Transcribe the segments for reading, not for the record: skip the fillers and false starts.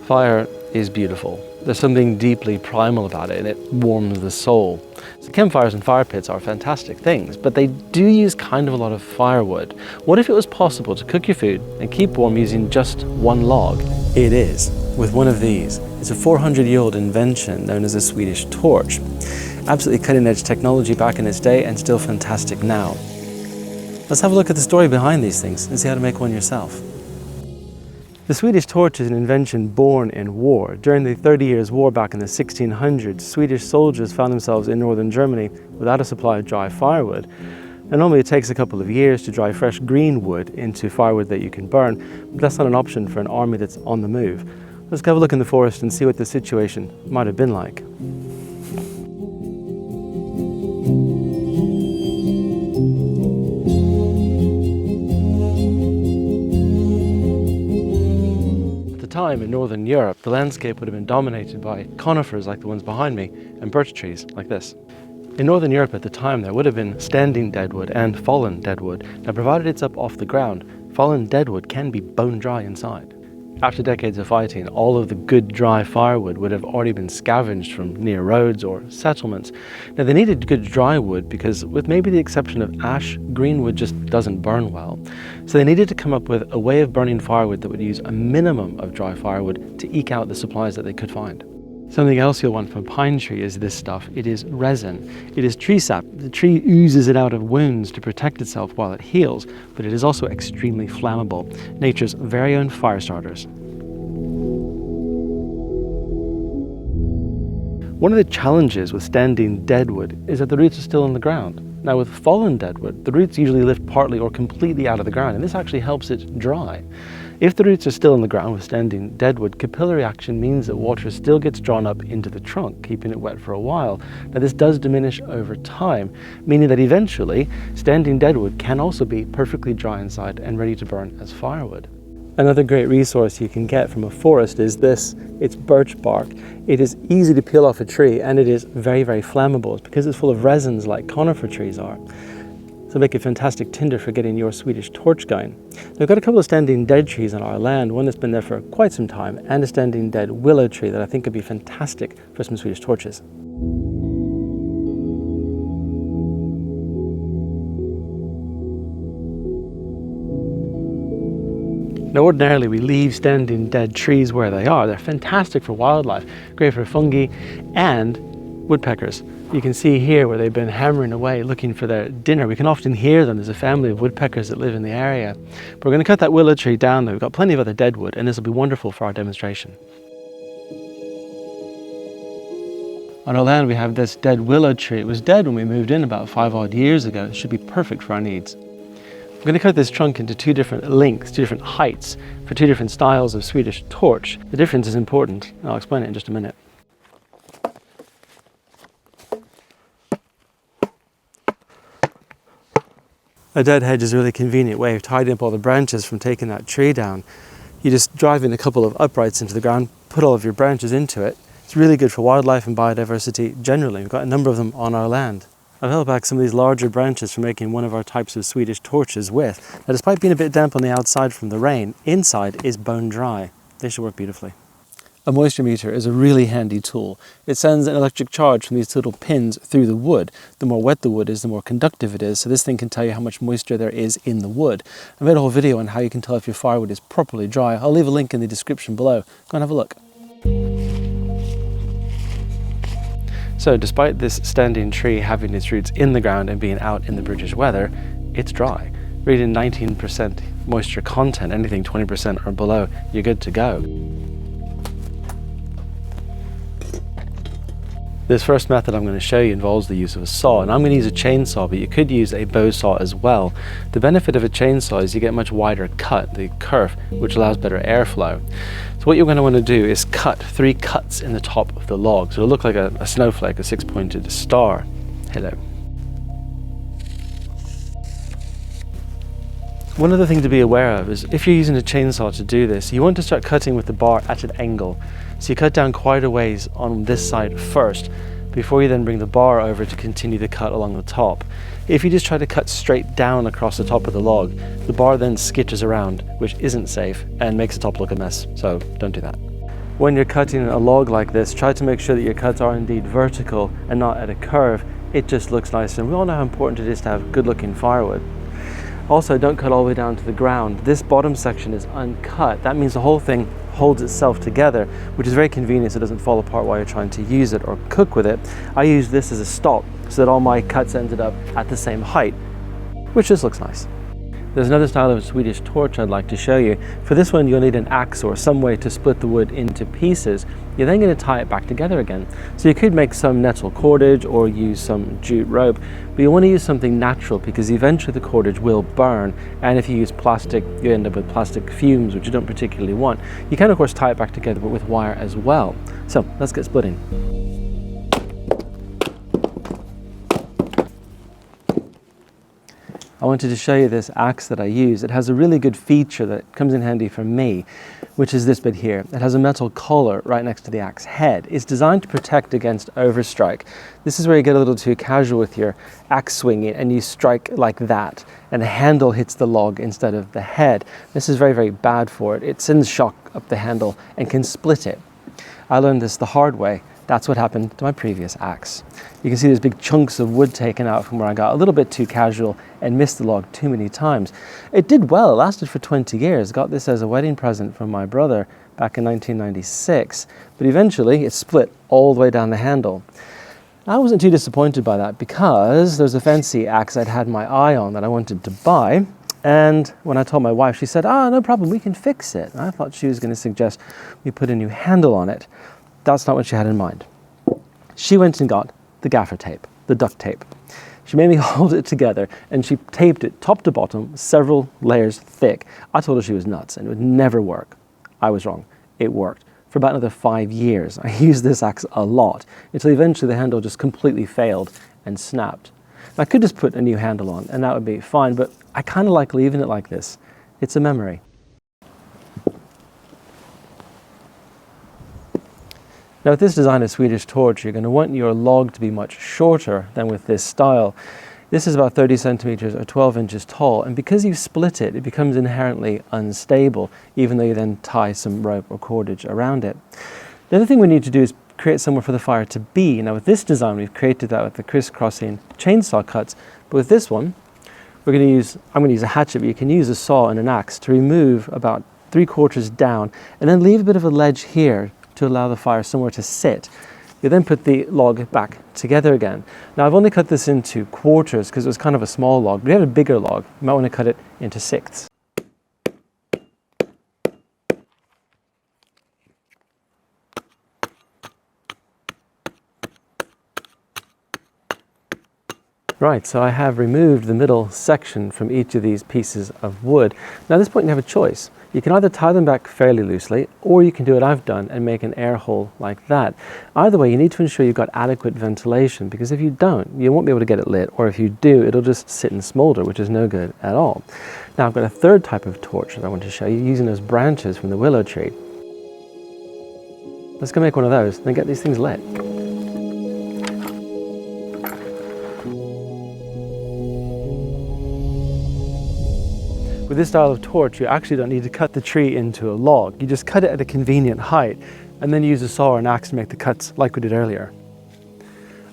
Fire is beautiful. There's something deeply primal about it, and it warms the soul. So campfires and fire pits are fantastic things, but they do use kind of a lot of firewood. What if it was possible to cook your food and keep warm using just one log? It is, with one of these. It's a 400-year-old invention known as the Swedish Torch. Absolutely cutting-edge technology back in its day and still fantastic now. Let's have a look at the story behind these things and see how to make one yourself. The Swedish Torch is an invention born in war. During the 30 Years' War back in the 1600s, Swedish soldiers found themselves in northern Germany without a supply of dry firewood. And normally it takes a couple of years to dry fresh green wood into firewood that you can burn, but that's not an option for an army that's on the move. Let's have a look in the forest and see what the situation might have been like. In Northern Europe, the landscape would have been dominated by conifers like the ones behind me and birch trees like this. In Northern Europe at the time, there would have been standing deadwood and fallen deadwood. Now, provided it's up off the ground, fallen deadwood can be bone dry inside. After decades of fighting, all of the good dry firewood would have already been scavenged from near roads or settlements. Now, they needed good dry wood because, with maybe the exception of ash, green wood just doesn't burn well. So they needed to come up with a way of burning firewood that would use a minimum of dry firewood to eke out the supplies that they could find. Something else you'll want from a pine tree is this stuff. It is resin. It is tree sap. The tree oozes it out of wounds to protect itself while it heals, but it is also extremely flammable. Nature's very own fire starters. One of the challenges with standing deadwood is that the roots are still in the ground. Now, with fallen deadwood, the roots usually lift partly or completely out of the ground, and this actually helps it dry. If the roots are still in the ground with standing deadwood, capillary action means that water still gets drawn up into the trunk, keeping it wet for a while. Now, this does diminish over time, meaning that eventually standing deadwood can also be perfectly dry inside and ready to burn as firewood. Another great resource you can get from a forest is this. It's birch bark. It is easy to peel off a tree, and it is very, very flammable. It's because it's full of resins like conifer trees are. So make a fantastic tinder for getting your Swedish torch going. Now, we've got a couple of standing dead trees on our land, one that's been there for quite some time, and a standing dead willow tree that I think could be fantastic for some Swedish torches. Now, ordinarily we leave standing dead trees where they are. They're fantastic for wildlife, great for fungi and woodpeckers. You can see here where they've been hammering away looking for their dinner. We can often hear them. There's a family of woodpeckers that live in the area. But we're going to cut that willow tree down though. We've got plenty of other dead wood, and this will be wonderful for our demonstration. On our land we have this dead willow tree. It was dead when we moved in about 5 odd years ago. It should be perfect for our needs. I'm going to cut this trunk into 2 different lengths, 2 different heights, for 2 different styles of Swedish torch. The difference is important, and I'll explain it in just a minute. A dead hedge is a really convenient way of tidying up all the branches from taking that tree down. You just drive in a couple of uprights into the ground, put all of your branches into it. It's really good for wildlife and biodiversity generally. We've got a number of them on our land. I've held back some of these larger branches for making one of our types of Swedish torches with. Now, despite being a bit damp on the outside from the rain, inside is bone dry. They should work beautifully. A moisture meter is a really handy tool. It sends an electric charge from these little pins through the wood. The more wet the wood is, the more conductive it is, so this thing can tell you how much moisture there is in the wood. I made a whole video on how you can tell if your firewood is properly dry. I'll leave a link in the description below. Go and have a look. So despite this standing tree having its roots in the ground and being out in the British weather, it's dry. Reading 19% moisture content, anything 20% or below, you're good to go. This first method I'm going to show you involves the use of a saw, and I'm going to use a chainsaw, but you could use a bow saw as well. The benefit of a chainsaw is you get much wider cut, the kerf, which allows better airflow. So what you're going to want to do is cut 3 cuts in the top of the log, so it'll look like a snowflake, a 6-pointed star. Hello. One other thing to be aware of is if you're using a chainsaw to do this, you want to start cutting with the bar at an angle. So you cut down quite a ways on this side first, before you then bring the bar over to continue the cut along the top. If you just try to cut straight down across the top of the log, the bar then skitches around, which isn't safe and makes the top look a mess, so don't do that. When you're cutting a log like this, try to make sure that your cuts are indeed vertical and not at a curve. It just looks nicer, and we all know how important it is to have good looking firewood. Also, don't cut all the way down to the ground. This bottom section is uncut. That means the whole thing holds itself together, which is very convenient so it doesn't fall apart while you're trying to use it or cook with it. I use this as a stop so that all my cuts ended up at the same height, which just looks nice. There's another style of Swedish torch I'd like to show you. For this one, you'll need an axe or some way to split the wood into pieces. You're then going to tie it back together again. So you could make some nettle cordage or use some jute rope, but you want to use something natural because eventually the cordage will burn, and if you use plastic, you end up with plastic fumes, which you don't particularly want. You can of course tie it back together, but with wire as well. So let's get splitting. I wanted to show you this axe that I use. It has a really good feature that comes in handy for me, which is this bit here. It has a metal collar right next to the axe head. It's designed to protect against overstrike. This is where you get a little too casual with your axe swinging and you strike like that, and the handle hits the log instead of the head. This is very, very bad for it. It sends shock up the handle and can split it. I learned this the hard way. That's what happened to my previous axe. You can see there's big chunks of wood taken out from where I got a little bit too casual and missed the log too many times. It did well, it lasted for 20 years. Got this as a wedding present from my brother back in 1996, but eventually it split all the way down the handle. I wasn't too disappointed by that because there's a fancy axe I'd had my eye on that I wanted to buy, and when I told my wife, she said, no problem, we can fix it. And I thought she was going to suggest we put a new handle on it. That's not what she had in mind. She went and got the gaffer tape, the duct tape. She made me hold it together and she taped it top to bottom, several layers thick. I told her she was nuts and it would never work. I was wrong. It worked. For about another 5 years, I used this axe a lot until eventually the handle just completely failed and snapped. I could just put a new handle on and that would be fine, but I kind of like leaving it like this. It's a memory. Now with this design of Swedish Torch, you're going to want your log to be much shorter than with this style. This is about 30 centimeters or 12 inches tall, and because you split it, it becomes inherently unstable, even though you then tie some rope or cordage around it. The other thing we need to do is create somewhere for the fire to be. Now with this design, we've created that with the crisscrossing chainsaw cuts, but with this one, I'm going to use a hatchet, but you can use a saw and an axe to remove about 3/4 down, and then leave a bit of a ledge here to allow the fire somewhere to sit. You then put the log back together again. Now I've only cut this into quarters because it was kind of a small log, but if you have a bigger log, you might want to cut it into sixths. Right, so I have removed the middle section from each of these pieces of wood. Now at this point you have a choice. You can either tie them back fairly loosely, or you can do what I've done and make an air hole like that. Either way, you need to ensure you've got adequate ventilation, because if you don't, you won't be able to get it lit, or if you do, it'll just sit and smolder, which is no good at all. Now I've got a third type of torch that I want to show you, using those branches from the willow tree. Let's go make one of those and get these things lit. With this style of torch, you actually don't need to cut the tree into a log. You just cut it at a convenient height and then use a saw or an axe to make the cuts like we did earlier.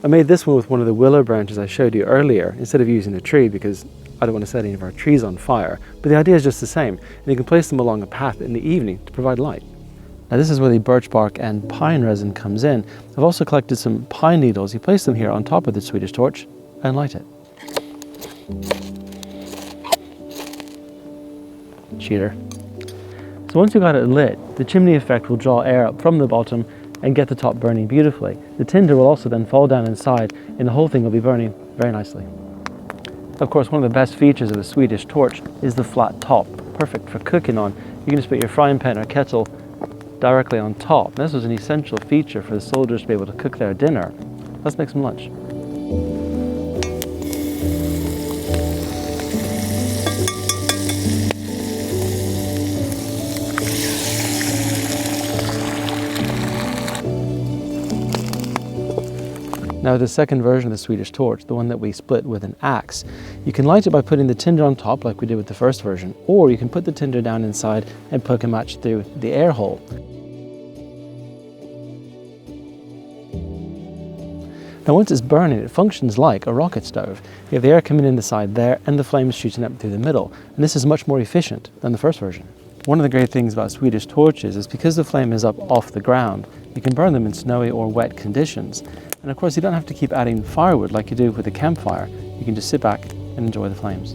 I made this one with one of the willow branches I showed you earlier instead of using a tree because I don't want to set any of our trees on fire, but the idea is just the same, and you can place them along a path in the evening to provide light. Now this is where the birch bark and pine resin comes in. I've also collected some pine needles. You place them here on top of the Swedish Torch and light it. Cheater. So once you've got it lit, the chimney effect will draw air up from the bottom and get the top burning beautifully. The tinder will also then fall down inside and the whole thing will be burning very nicely. Of course, one of the best features of a Swedish torch is the flat top, perfect for cooking on. You can just put your frying pan or kettle directly on top. And this was an essential feature for the soldiers to be able to cook their dinner. Let's make some lunch. Now the second version of the Swedish Torch, the one that we split with an axe, you can light it by putting the tinder on top like we did with the first version, or you can put the tinder down inside and poke a match through the air hole. Now once it's burning, it functions like a rocket stove. You have the air coming in the side there and the flames shooting up through the middle, and this is much more efficient than the first version. One of the great things about Swedish torches is because the flame is up off the ground, you can burn them in snowy or wet conditions. And of course you don't have to keep adding firewood like you do with a campfire. You can just sit back and enjoy the flames.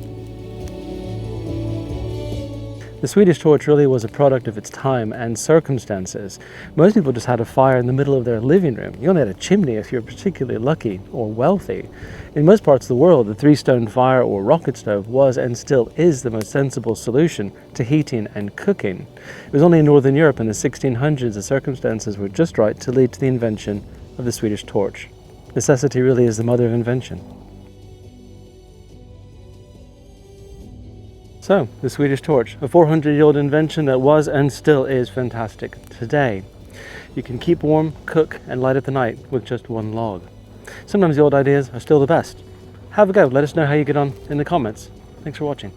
The Swedish torch really was a product of its time and circumstances. Most people just had a fire in the middle of their living room. You only had a chimney if you're particularly lucky or wealthy. In most parts of the world, the three-stone fire or rocket stove was and still is the most sensible solution to heating and cooking. It was only in Northern Europe in the 1600s the circumstances were just right to lead to the invention of the Swedish torch. Necessity really is the mother of invention. So, the Swedish torch, a 400-year-old invention that was and still is fantastic today. You can keep warm, cook, and light up the night with just one log. Sometimes the old ideas are still the best. Have a go, let us know how you get on in the comments. Thanks for watching.